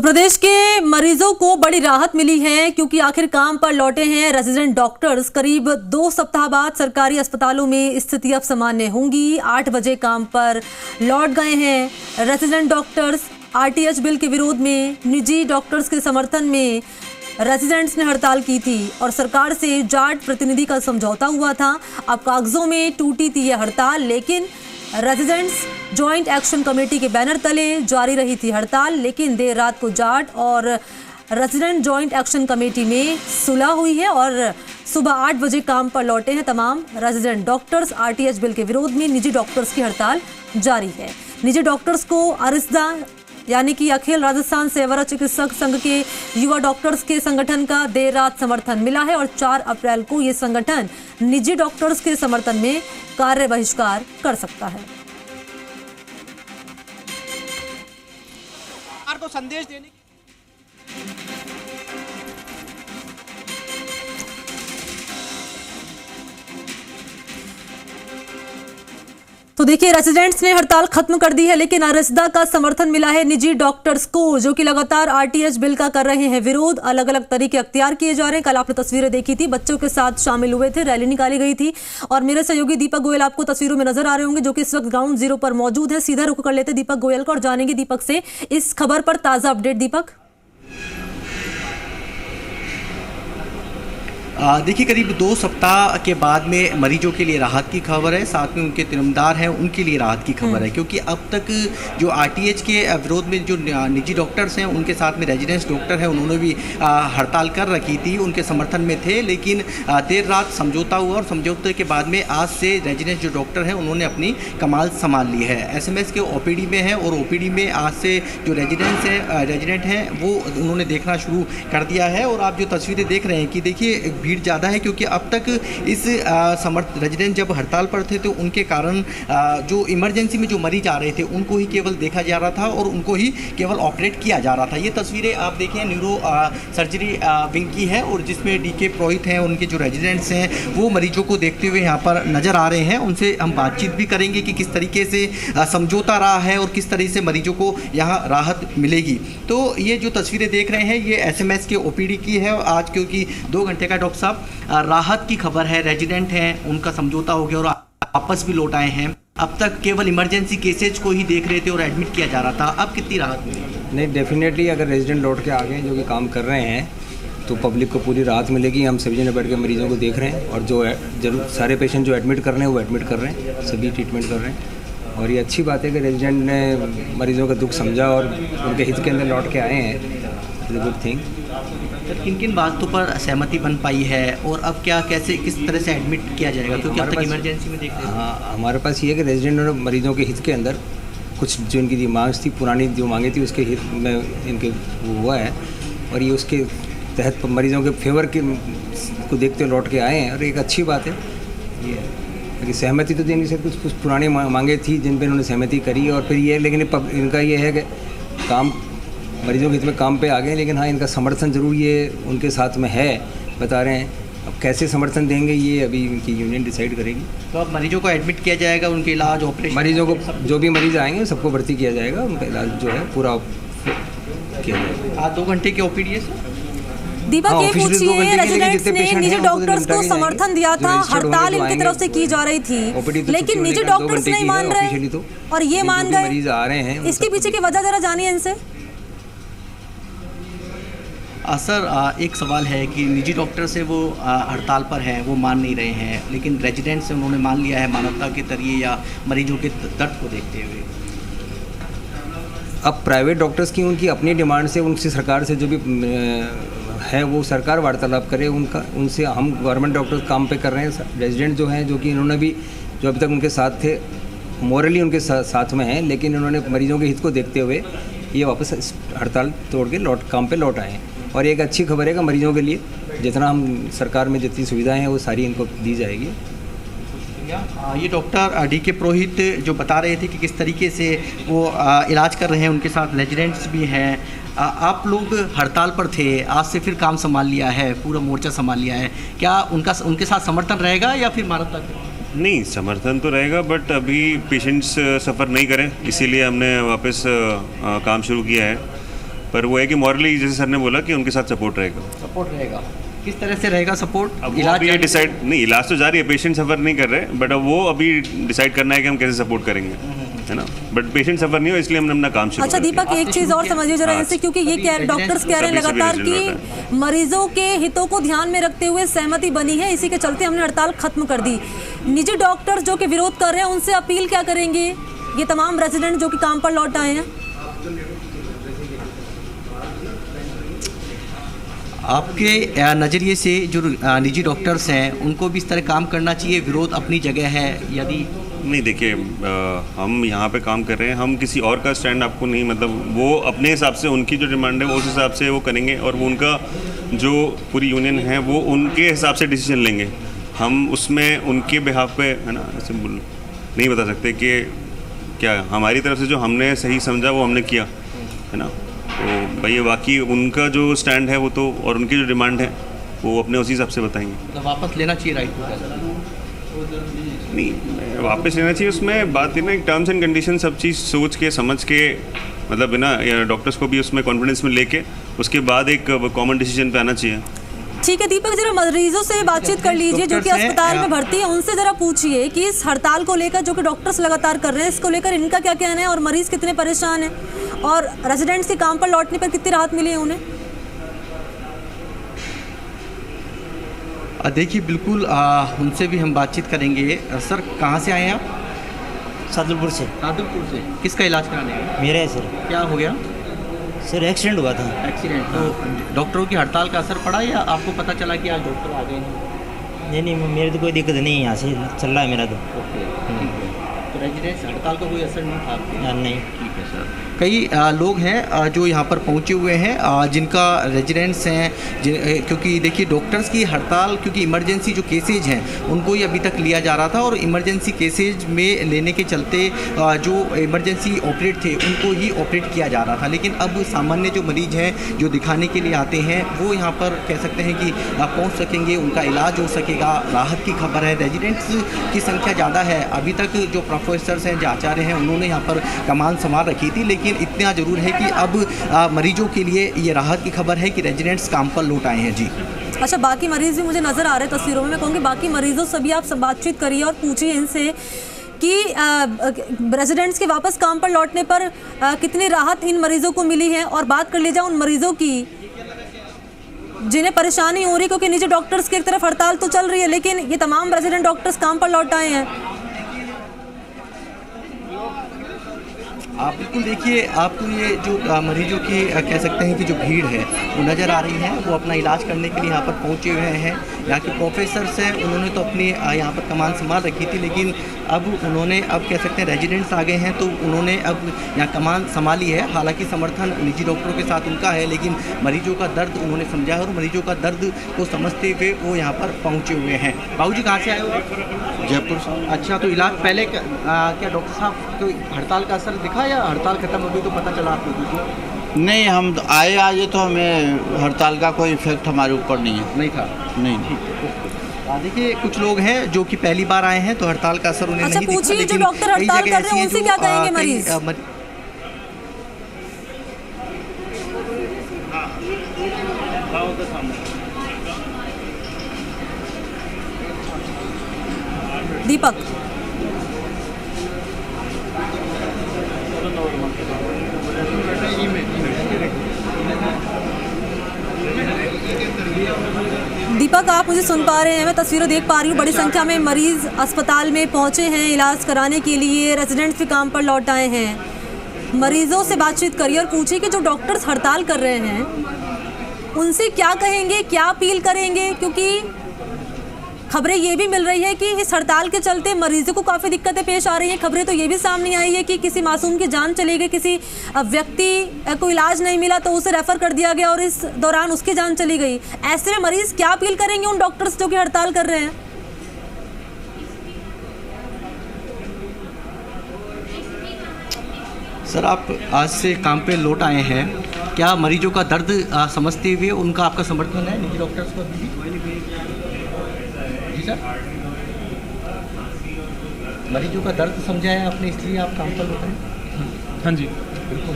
तो प्रदेश के मरीजों को बड़ी राहत मिली है क्योंकि आखिर काम पर लौटे हैं रेजिडेंट डॉक्टर्स। करीब 2 सप्ताह बाद सरकारी अस्पतालों में स्थिति अब सामान्य होंगी। 8 बजे काम पर लौट गए हैं रेजिडेंट डॉक्टर्स। आरटीएच बिल के विरोध में निजी डॉक्टर्स के समर्थन में रेजिडेंट्स ने हड़ताल की थी और सरकार से जाट प्रतिनिधि का समझौता हुआ था। अब कागजों में टूटी थी यह हड़ताल, लेकिन रेजिडेंट्स जॉइंट एक्शन कमेटी के बैनर तले जारी रही थी हड़ताल। लेकिन देर रात को जाट और रेजिडेंट जॉइंट एक्शन कमेटी में सुलह हुई है और सुबह 8 बजे काम पर लौटे हैं तमाम रेजिडेंट डॉक्टर्स। आरटीएच बिल के विरोध में निजी डॉक्टर्स की हड़ताल जारी है। निजी डॉक्टर्स को अरिस्दा यानी कि अखिल राजस्थान सेवारत चिकित्सक संघ के युवा डॉक्टर्स के संगठन का देर रात समर्थन मिला है और 4 अप्रैल को ये संगठन निजी डॉक्टर्स के समर्थन में कार्य बहिष्कार कर सकता है। सरकार को संदेश देने तो देखिए, रेजिडेंट्स ने हड़ताल खत्म कर दी है, लेकिन अरिस्दा का समर्थन मिला है निजी डॉक्टर्स को, जो कि लगातार आरटीएच बिल का कर रहे हैं विरोध। अलग अलग तरीके अख्तियार किए जा रहे हैं। कल आपने तस्वीरें देखी थी, बच्चों के साथ शामिल हुए थे, रैली निकाली गई थी। और मेरे सहयोगी दीपक गोयल आपको तस्वीरों में नजर आ रहे होंगे, जो कि इस वक्त ग्राउंड जीरो पर मौजूद है। सीधा रुख कर लेते दीपक गोयल को और जानेंगे दीपक से इस खबर पर ताजा अपडेट। दीपक, देखिए, करीब 2 सप्ताह के बाद में मरीजों के लिए राहत की खबर है, साथ में उनके तिरमदार हैं उनके लिए राहत की खबर है। क्योंकि अब तक जो आरटीएच के विरोध में जो निजी डॉक्टर्स हैं उनके साथ में रेजिडेंस डॉक्टर हैं, उन्होंने भी हड़ताल कर रखी थी, उनके समर्थन में थे। लेकिन देर रात समझौता हुआ और समझौते के बाद में आज से रेजिडेंस जो डॉक्टर हैं उन्होंने अपनी कमाल संभाल ली है। एसएमएस के ओपीडी में है और ओपीडी में आज से जो रेजिडेंट हैं वो उन्होंने देखना शुरू कर दिया है। और आप जो तस्वीरें देख रहे हैं कि देखिए भीड़ ज़्यादा है, क्योंकि अब तक इस रेजिडेंट जब हड़ताल पर थे तो उनके कारण जो इमरजेंसी में जो मरीज आ रहे थे उनको ही केवल देखा जा रहा था और उनको ही केवल ऑपरेट किया जा रहा था। ये तस्वीरें आप देखें न्यूरो सर्जरी विंग की है और जिसमें डीके पुरोहित हैं, उनके जो रेजिडेंट्स हैं वो मरीजों को देखते हुए यहाँ पर नज़र आ रहे हैं। उनसे हम बातचीत भी करेंगे कि किस तरीके से समझौता रहा है और किस तरह से मरीजों को यहाँ राहत मिलेगी। तो ये जो तस्वीरें देख रहे हैं ये एसएमएस के ओपीडी की है आज, क्योंकि 2 घंटे का डॉक्टर साहब राहत की खबर है। रेजिडेंट हैं, उनका समझौता हो गया और वापस भी लौट आए हैं। अब तक केवल इमरजेंसी केसेज को ही देख रहे थे और एडमिट किया जा रहा था। अब कितनी राहत मिली? नहीं, डेफिनेटली अगर रेजिडेंट लौट के आ गए जो कि काम कर रहे हैं तो पब्लिक को पूरी राहत मिलेगी। हम सभी जने बैठ के मरीजों को देख रहे हैं और जो जरूर सारे पेशेंट जो एडमिट कर रहे हैं वो एडमिट कर रहे हैं, सभी ट्रीटमेंट कर रहे हैं। और ये अच्छी बात है कि रेजिडेंट ने मरीजों का दुख समझा और उनके हित के अंदर लौट के आए हैं। It's a good thing. किन किन बातों पर सहमति बन पाई है और अब क्या कैसे किस तरह से एडमिट किया जाएगा, क्योंकि अब तक इमरजेंसी में देख रहे हैं? हाँ, हमारे पास ये है कि रेजिडेंट और मरीजों के हित के अंदर कुछ जो इनकी जो मांग थी, पुरानी जो मांगे थी, उसके हित में इनके हुआ है और ये उसके तहत मरीजों के फेवर के को देखते लौट के आए हैं और एक अच्छी बात है ये। सहमति तो देने से कुछ पुरानी मांगे थी जिन पर इन्होंने सहमति करी और फिर ये, लेकिन इनका ये है कि काम मरीजों के हित में काम पे आ गए। लेकिन हाँ, इनका समर्थन जरूर ये उनके साथ में है, बता रहे हैं। अब कैसे समर्थन देंगे ये अभी इनकी यूनियन डिसाइड करेगी। तो अब मरीजों को एडमिट किया जाएगा, उनके इलाज ऑपरेशन, मरीजों को जो भी मरीज आएंगे सबको भर्ती किया जाएगा, उनका इलाज जो है पूरा किया जाएगा। आज 2 घंटे की ओपीडी है। दीपक, ये पूछिए, रेजिडेंट्स ने निजी डॉक्टर्स को समर्थन दिया था, हड़ताल इनकी तरफ से की जा रही थी, लेकिन निजी डॉक्टर्स नहीं मान रहे और ये मान गए। मरीज आ रहे हैं, इसके पीछे की वजह जरा जानिए इनसे। सर, एक सवाल है कि निजी डॉक्टर से वो हड़ताल पर हैं, वो मान नहीं रहे हैं, लेकिन रेजिडेंट से उन्होंने मान लिया है मानवता के तरीके या मरीजों के दर्द को देखते हुए। अब प्राइवेट डॉक्टर्स की उनकी अपनी डिमांड से उनसे सरकार से जो भी है वो सरकार वार्तालाप करे, उनसे हम गवर्नमेंट डॉक्टर्स काम पे कर रहे हैं। रेजिडेंट जो हैं, जो कि इन्होंने भी जो अभी तक उनके साथ थे, मॉरली उनके साथ में हैं, लेकिन इन्होंने मरीजों के हित को देखते हुए ये वापस हड़ताल तोड़ के काम पे लौट आए हैं। और एक अच्छी खबर है कि मरीजों के लिए जितना हम सरकार में जितनी सुविधाएं हैं वो सारी इनको दी जाएगी। ये डॉक्टर डीके पुरोहित जो बता रहे थे कि किस तरीके से वो इलाज कर रहे हैं, उनके साथ रेजिडेंट्स भी हैं। आप लोग हड़ताल पर थे, आज से फिर काम संभाल लिया है, पूरा मोर्चा संभाल लिया है, क्या उनके साथ समर्थन रहेगा या फिर मानवता? नहीं, समर्थन तो रहेगा, बट अभी पेशेंट्स सफ़र नहीं करें, इसीलिए हमने वापस काम शुरू किया है। पर वो है कि मॉरली जैसे सर ने बोला कि उनके साथ सपोर्ट रहेगा। सपोर्ट रहेगा, किस तरह से रहेगा सपोर्ट? अब इलाज ये डिसाइड नहीं, इलाज तो जारी है, पेशेंट सफ़र नहीं कर रहे, बट अब वो अभी डिसाइड करना है कि हम कैसे सपोर्ट करेंगे, है ना। बट पेशेंट सफ़र नहीं हो, इसलिए हमने अपना काम शुरू अच्छा दीपक, एक चीज़ और समझिए जरा इनसे, क्योंकि ये डॉक्टर्स कह रहे हैं लगातार कि मरीजों के हितों को ध्यान में रखते हुए सहमति बनी है, इसी के चलते हमने हड़ताल खत्म कर दी। निजी डॉक्टर्स जो कि विरोध कर रहे हैं उनसे अपील क्या करेंगे, ये तमाम रेजिडेंट जो कि काम पर लौट आए हैं? आपके नज़रिए से जो निजी डॉक्टर्स हैं उनको भी इस तरह काम करना चाहिए, विरोध अपनी जगह है यदि? नहीं, देखिए हम यहाँ पे काम कर रहे हैं, हम किसी और का स्टैंड आपको नहीं, मतलब वो अपने हिसाब से उनकी जो डिमांड है वो उस हिसाब से वो करेंगे, और वो उनका जो पूरी यूनियन है वो उनके हिसाब से डिसीजन लेंगे। हम उसमें उनके बिहाफ पे, है ना, ऐसे नहीं बता सकते कि क्या हमारी तरफ से जो हमने सही समझा वो हमने किया, है ना। तो भाई बाकी उनका जो स्टैंड है वो तो, और उनकी जो डिमांड है वो अपने उसी हिसाब से बताएंगे। तो वापस लेना चाहिए राइट को? नहीं, वापस लेना चाहिए, उसमें बात है ना, एक टर्म्स एंड कंडीशन सब चीज़ सोच के समझ के, मतलब है ना, डॉक्टर्स को भी उसमें कॉन्फिडेंस में लेके उसके बाद एक कॉमन डिसीजन पे आना चाहिए। ठीक है दीपक, जरा मरीजों से बातचीत कर लीजिए जो कि अस्पताल में भर्ती है, उनसे जरा पूछिए कि इस हड़ताल को लेकर जो कि डॉक्टर्स लगातार कर रहे हैं, इसको लेकर इनका क्या कहना है और मरीज कितने परेशान हैं, और रेजिडेंट्स के काम पर लौटने पर कितनी राहत मिली है उन्हें? देखिए बिल्कुल उनसे भी हम बातचीत करेंगे। सर कहाँ से आए हैं आप? सादुलपुर से। सादुलपुर से। किसका इलाज कराने हैं? मेरा है सर। क्या हो गया? सर एक्सीडेंट हुआ था। एक्सीडेंट? तो डॉक्टरों की हड़ताल का असर पड़ा या आपको पता चला कि आज डॉक्टर आ गए हैं? नहीं, मेरे तो कोई दिक्कत नहीं है, यहाँ से चल रहा है मेरा तो। ओके, तो रेजिडेंट्स हड़ताल का कोई असर नहीं था आपके? नहीं। ठीक है सर। कई लोग हैं जो यहाँ पर पहुँचे हुए हैं, जिनका रेजिडेंट्स हैं, क्योंकि देखिए डॉक्टर्स की हड़ताल, क्योंकि इमरजेंसी जो केसेज हैं उनको ही अभी तक लिया जा रहा था, और इमरजेंसी केसेज में लेने के चलते जो इमरजेंसी ऑपरेट थे उनको ही ऑपरेट किया जा रहा था। लेकिन अब सामान्य जो मरीज हैं जो दिखाने के लिए आते हैं वो यहाँ पर कह सकते हैं कि पहुँच सकेंगे, उनका इलाज हो सकेगा, राहत की खबर है। रेजिडेंट्स की संख्या ज़्यादा है, अभी तक जो प्रोफेसर्स हैं, जो आचार्य हैं, उन्होंने यहाँ पर कमान संभाल रखी थी, लेकिन इतना ज़रूर है कि अब मरीजों के लिए ये राहत की खबर है कि रेजिडेंट्स काम पर लौट आए हैं। जी अच्छा, बाकी मरीज भी मुझे नज़र आ रहे हैं तस्वीरों में, मैं कहूँगी बाकी मरीजों से भी आप सब बातचीत करिए और पूछिए इनसे कि रेजिडेंट्स के वापस काम पर लौटने पर कितनी राहत इन मरीजों को मिली है, और बात कर ली जाए उन मरीजों की जिन्हें परेशानी हो रही, क्योंकि निजी डॉक्टर्स की एक तरफ हड़ताल तो चल रही है लेकिन ये तमाम रेजिडेंट डॉक्टर्स काम पर लौट आए हैं। आप बिल्कुल देखिए, आपको ये जो मरीजों की कह सकते हैं कि जो भीड़ है वो नज़र आ रही है, वो अपना इलाज करने के लिए यहाँ पर पहुँचे हुए हैं। यहाँ के प्रोफेसर्स हैं, उन्होंने तो अपनी यहाँ पर कमान संभाल रखी थी, लेकिन अब उन्होंने कह सकते हैं रेजिडेंट्स आ गए हैं तो उन्होंने अब यहाँ कमान संभाली है। हालांकि समर्थन निजी डॉक्टरों के साथ उनका है, लेकिन मरीजों का दर्द उन्होंने समझा है और मरीजों का दर्द को समझते हुए वो यहाँ पर पहुँचे हुए हैं। बाबू जी कहाँ से आए हो? जयपुर से। अच्छा, तो इलाज पहले क्या डॉक्टर साहब को हड़ताल का असर दिखा या हड़ताल खत्म हो गई तो पता चला आप लोगों को? नहीं, हम आए आज तो हमें हड़ताल का कोई इफेक्ट हमारे ऊपर नहीं है। नहीं था? नहीं। देखिए कुछ लोग हैं जो कि पहली बार आए हैं तो हड़ताल का असर उन्हें नहीं दिखा। पूछिए जो डॉक्टर हड़ताल कर रहे हैं उनसे क्या कहेंगे मरीज? दीपक दीपक आप मुझे सुन पा रहे हैं? मैं तस्वीरें देख पा रही हूँ, बड़ी संख्या में मरीज अस्पताल में पहुँचे हैं इलाज कराने के लिए, रेजिडेंट्स भी काम पर लौट आए हैं। मरीजों से बातचीत करिए और पूछिए कि जो डॉक्टर्स हड़ताल कर रहे हैं उनसे क्या कहेंगे, क्या अपील करेंगे, क्योंकि खबरें ये भी मिल रही है कि इस हड़ताल के चलते मरीजों को काफ़ी दिक्कतें पेश आ रही हैं। खबरें तो ये भी सामने आई है कि किसी मासूम की जान चली गई, किसी व्यक्ति को इलाज नहीं मिला तो उसे रेफर कर दिया गया और इस दौरान उसकी जान चली गई। ऐसे में मरीज क्या अपील करेंगे उन डॉक्टर्स जो कि हड़ताल कर रहे हैं? सर आप आज से काम पे लौट आए हैं, क्या मरीजों का दर्द समझते हुए उनका आपका समर्थन है निजी डॉक्टर्स को? जी सर, मरीजों का दर्द समझा है आपने, इसलिए आप काम पर लौट आए? हाँ जी बिल्कुल।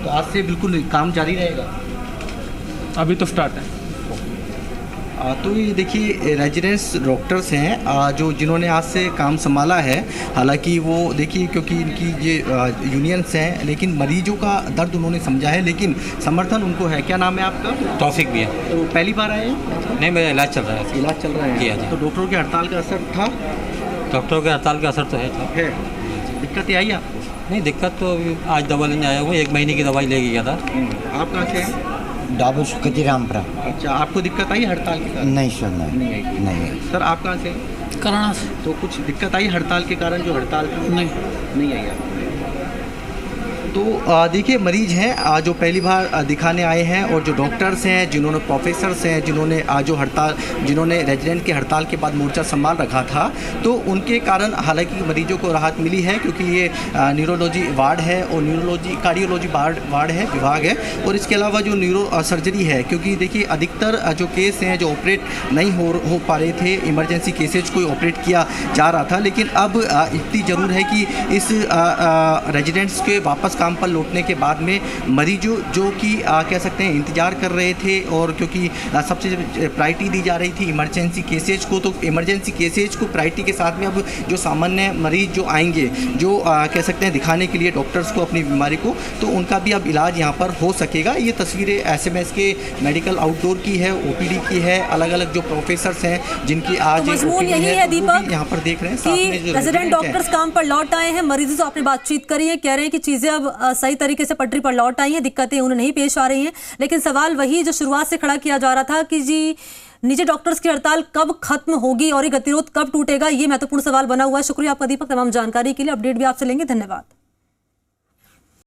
तो आज से बिल्कुल काम जारी रहेगा? अभी तो स्टार्ट है। तो ये देखिए रेजिडेंस डॉक्टर्स हैं जो जिन्होंने आज से काम संभाला है। हालांकि वो देखिए क्योंकि इनकी ये यूनियंस हैं, लेकिन मरीजों का दर्द उन्होंने समझा है, लेकिन समर्थन उनको है। क्या नाम है आपका? तौफीक भी है। तो पहली बार आए हैं? नहीं, मेरा इलाज चल रहा है। इलाज चल रहा है जी हाँ जी। तो डॉक्टरों की हड़ताल का असर था? डॉक्टरों के हड़ताल का असर तो है। दिक्कत आई आपको? नहीं, दिक्कत तो अभी आज दवा लेने आया हूँ, 1 महीने की दवाई लेके गया था। आप कहाँ से हैं? डाबर सुखती रामपुरा। अच्छा, आपको दिक्कत आई हड़ताल के कारण? नहीं सर, नहीं आई। नहीं। सर आप कहाँ से हैं? कराना से। तो कुछ दिक्कत आई हड़ताल के कारण, जो हड़ताल थी? नहीं आई आपको। तो देखिए मरीज हैं जो पहली बार दिखाने आए हैं, और जो डॉक्टर्स हैं, जिन्होंने प्रोफेसर्स हैं, जिन्होंने जिन्होंने रेजिडेंट के हड़ताल के बाद मोर्चा संभाल रखा था, तो उनके कारण हालांकि मरीजों को राहत मिली है, क्योंकि ये न्यूरोलॉजी वार्ड है और कार्डियोलॉजी वार्ड है, विभाग है। और इसके अलावा जो न्यूरो सर्जरी है, क्योंकि देखिए अधिकतर जो केस हैं जो ऑपरेट नहीं हो पा रहे थे, इमरजेंसी केसेज को ऑपरेट किया जा रहा था, लेकिन अब इतनी ज़रूर है कि इस रेजिडेंट्स के वापस काम पर लौटने के बाद में मरीजों जो कि कह सकते हैं इंतज़ार कर रहे थे, और क्योंकि सबसे प्रायोरिटी दी जा रही थी इमरजेंसी केसेज को, तो इमरजेंसी केसेज को प्रायोरिटी के साथ में अब जो सामान्य मरीज जो आएंगे, जो कह सकते हैं दिखाने के लिए डॉक्टर्स को अपनी बीमारी को, तो उनका भी अब इलाज यहाँ पर हो सकेगा। ये तस्वीरें SMS के मेडिकल आउटडोर की है, OPD की है, अलग अलग जो प्रोफेसर्स हैं जिनकी आज मजमून यही है दीपक, यहाँ पर देख रहे हैं कि रेजिडेंट डॉक्टर्स काम पर लौट आए हैं। मरीजों से आपने बातचीत करी है, कह रहे हैं कि चीजें अब सही तरीके से पटरी पर लौट आई हैं, दिक्कतें उन्हें नहीं पेश आ रही हैं। लेकिन सवाल वही जो शुरुआत से खड़ा किया जा रहा था कि जी निजी डॉक्टर्स की हड़ताल कब खत्म होगी और ये गतिरोध कब टूटेगा, ये महत्वपूर्ण सवाल बना हुआ है। शुक्रिया आपका दीपक, तमाम जानकारी के लिए। अपडेट भी आपसे लेंगे, धन्यवाद।